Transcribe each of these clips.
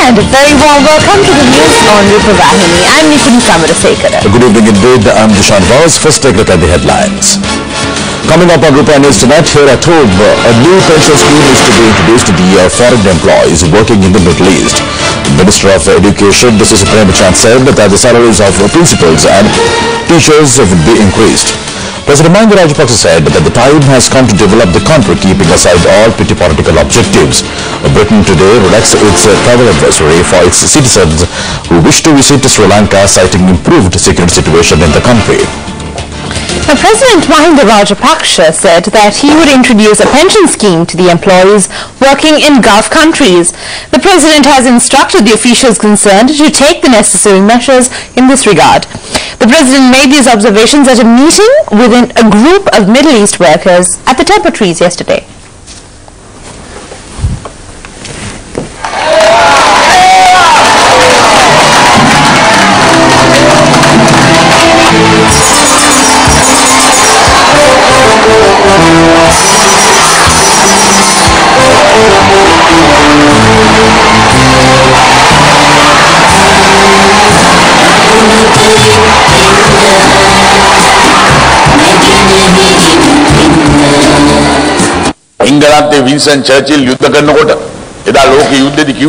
and a very warm welcome to the news on Rupavahini. I'm Nithin Samarasekara. Good evening indeed. I'm Dushan Vaz. First take a look at the headlines. Coming up on Rupa News tonight, here at home, a new pension scheme is to be introduced to the foreign employees working in the Middle East. The Minister of Education, Mr. Premchand, said that the salaries of principals and teachers would be increased. President Lanka Rupavahini said that the time has come to develop the country, keeping aside all petty political objectives. Britain today relaxed its travel advisory for its citizens who wish to visit Sri Lanka, citing improved security situation in the country. Now, President Mahinda Rajapaksa said that he would introduce a pension scheme to the employees working in Gulf countries. The President has instructed the officials concerned to take the necessary measures in this regard. The President made these observations at a meeting within a group of Middle East workers at the Territories yesterday.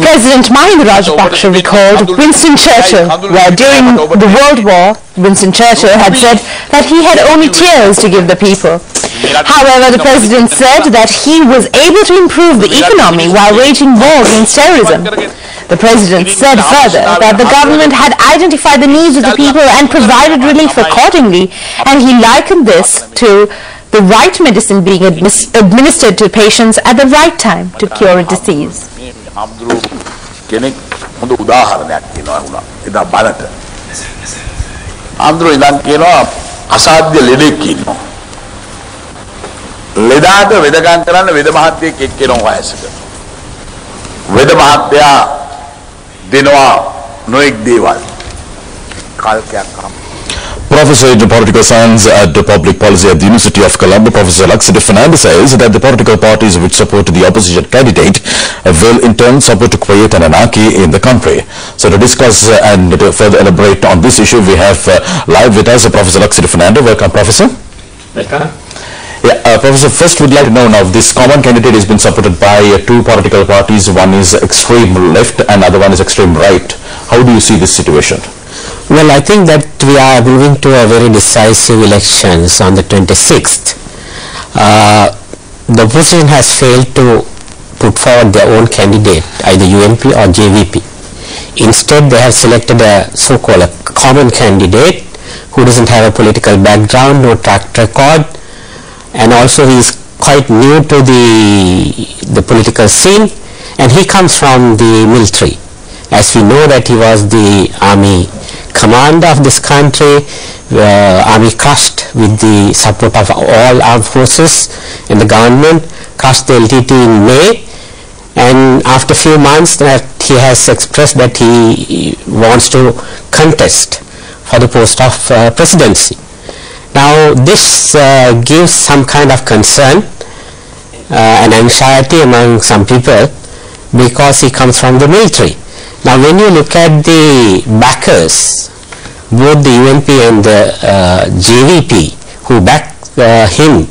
President Mahinda Rajapaksa recalled Winston Churchill, where during the World War, Winston Churchill had said that he had only tears to give the people. However, the President said that he was able to improve the economy while waging war against terrorism. The President said further that the government had identified the needs of the people and provided relief accordingly, and he likened this to the right medicine being administered to patients at the right time to cure a disease. Professor in Political Science at Public Policy at the University of Colombo, Professor Lanka Rupavahini, says that the political parties which support the opposition candidate will in turn support to create an anarchy in the country. So to discuss and to further elaborate on this issue, we have live with us Professor Lanka Rupavahini. Welcome, Professor. Welcome. Yeah, Professor, first we'd like to know now, this common candidate has been supported by two political parties. One is extreme left and other one is extreme right. How do you see this situation? Well, I think that we are moving to a very decisive elections on the 26th. The opposition has failed to put forward their own candidate, either UNP or JVP. Instead, they have selected a so-called common candidate who doesn't have a political background, no track record, and also he is quite new to the political scene, and he comes from the military. As we know that he was the army commander of this country, army crushed with the support of all armed forces and the government, crushed the LTT in May, and after a few months that he has expressed that he wants to contest for the post of presidency. Now this gives some kind of concern and anxiety among some people because he comes from the military. Now when you look at the backers, both the UNP and the JVP who back him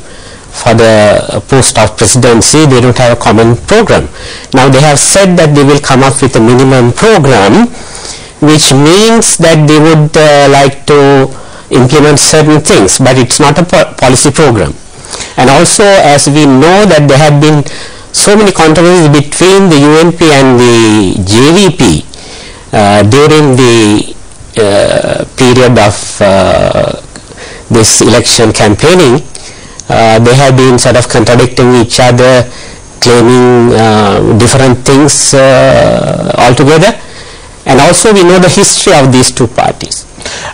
for the post of presidency, they don't have a common program. Now they have said that they will come up with a minimum program, which means that they would like to implement certain things, but it's not a policy program. And also, as we know that there have been so many controversies between the UNP and the JVP during the period of this election campaigning. They have been sort of contradicting each other, claiming different things altogether. And also we know the history of these two parties.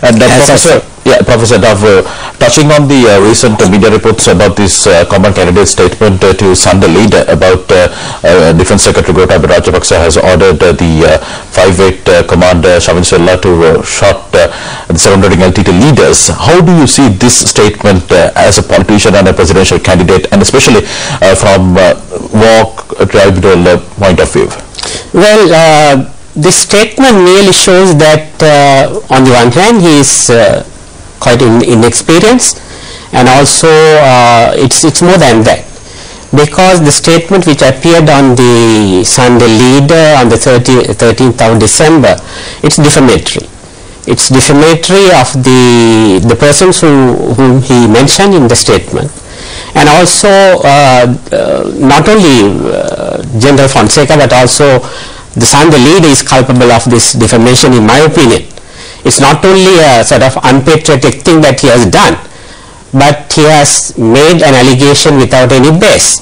And Professor Davo, touching on the recent media reports about this common candidate statement to Sunday leader about Defence Secretary Gotabaya Rajapaksa has ordered the 5/8 commander Shavin Silla to shot the surrounding LTT leaders. How do you see this statement as a politician and a presidential candidate, and especially from war tribal point of view? Well, this statement merely shows that on the one hand he is quite inexperienced, and also it's more than that, because the statement which appeared on the Sunday Leader on the 13th of December, it's defamatory. It's defamatory of the persons whom he mentioned in the statement, and also not only General Fonseca but also the Sunday Leader is culpable of this defamation, in my opinion. It's not only a sort of unpatriotic thing that he has done, but he has made an allegation without any base.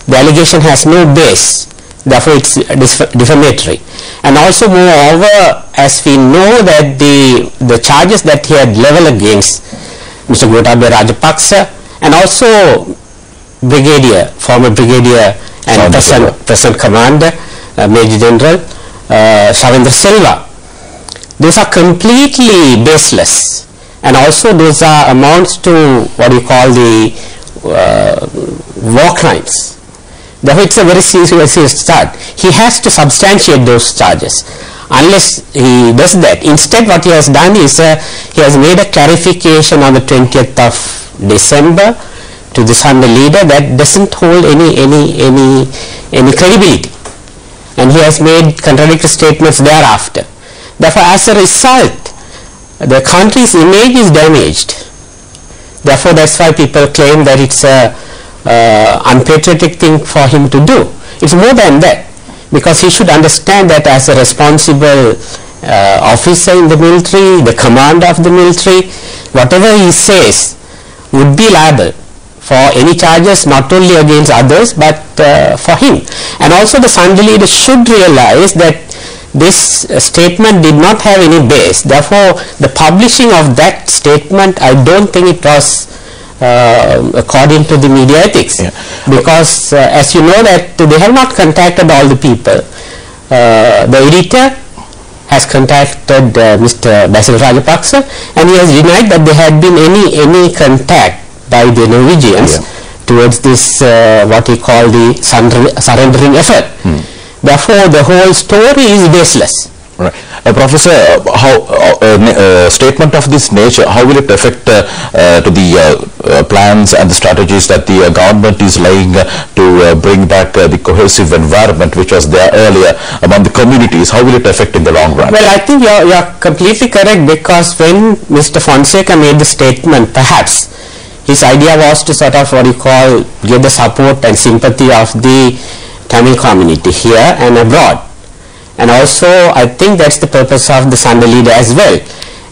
The allegation has no base, therefore it's defamatory. And also, moreover, as we know that the charges that he had leveled against Mr. Gotabaya Rajapaksa and also former brigadier and present commander, Major General Shavendra Silva, those are completely baseless, and also those are amounts to what you call the war crimes. Therefore, it's a very serious charge. He has to substantiate those charges. Unless he does that, instead what he has done is he has made a clarification on the 20th of December to the Sunday Leader that doesn't hold any credibility, and he has made contradictory statements thereafter. Therefore, as a result, the country's image is damaged. Therefore, that's why people claim that it's a unpatriotic thing for him to do. It's more than that, because he should understand that as a responsible officer in the military, the commander of the military, whatever he says would be liable for any charges, not only against others but for him. And also the Sunday Leader should realize that this statement did not have any base. Therefore, the publishing of that statement, I don't think it was according to the media ethics, because as you know that they have not contacted all the people. The editor has contacted Mr. Basil Rajapaksa, and he has denied that there had been any contact by the Norwegians towards this what he called the surrendering effort. Therefore, the whole story is baseless. Right. Professor, how statement of this nature, how will it affect to the plans and the strategies that the government is laying to bring back the cohesive environment which was there earlier among the communities? How will it affect in the long run? Well, I think you're completely correct, because when Mr. Fonseca made the statement, perhaps his idea was to sort of what you call give the support and sympathy of the Tamil community here and abroad. And also, I think that's the purpose of the Sunday Leader as well.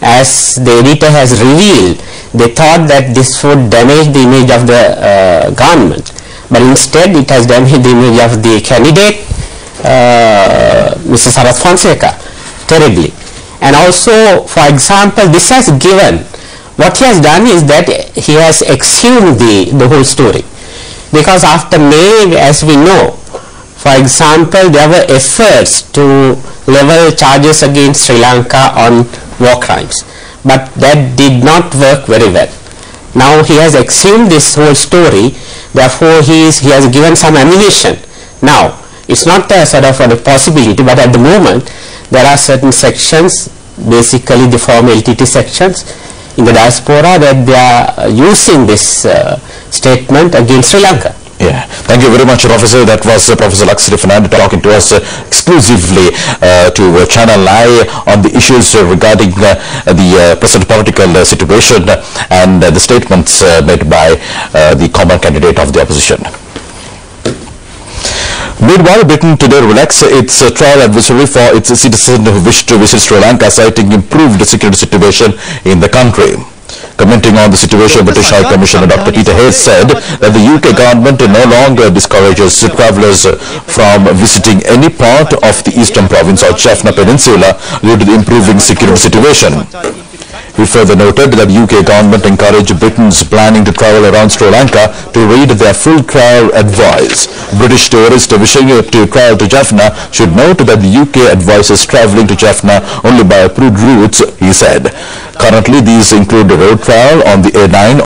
As the editor has revealed, they thought that this would damage the image of the government, but instead it has damaged the image of the candidate, Mr. Sarath Fonseca, terribly. And also, for example, this has given, what he has done is that he has exhumed the whole story, because after May, as we know, for example, there were efforts to level charges against Sri Lanka on war crimes, but that did not work very well. Now he has exhumed this whole story, therefore he has given some ammunition. Now, it's not a sort of a possibility, but at the moment there are certain sections, basically the former LTT sections in the diaspora, that they are using this statement against Sri Lanka. Yeah, thank you very much, Professor. That was Professor Laksri Fernand talking to us exclusively to Channel I on the issues regarding the present political situation and the statements made by the common candidate of the opposition. Meanwhile, Britain today relaxed its trial advisory for its citizens who wish to visit Sri Lanka, citing improved security situation in the country. Commenting on the situation, British High Commissioner Dr. Peter Hayes said that the UK government no longer discourages travellers from visiting any part of the eastern province or Jaffna Peninsula due to the improving security situation. He further noted that the UK government encouraged Britons planning to travel around Sri Lanka to read their full trial advice. British tourists wishing to travel to Jaffna should note that the UK advises travelling to Jaffna only by approved routes, he said. Currently, these include the road trial on the A9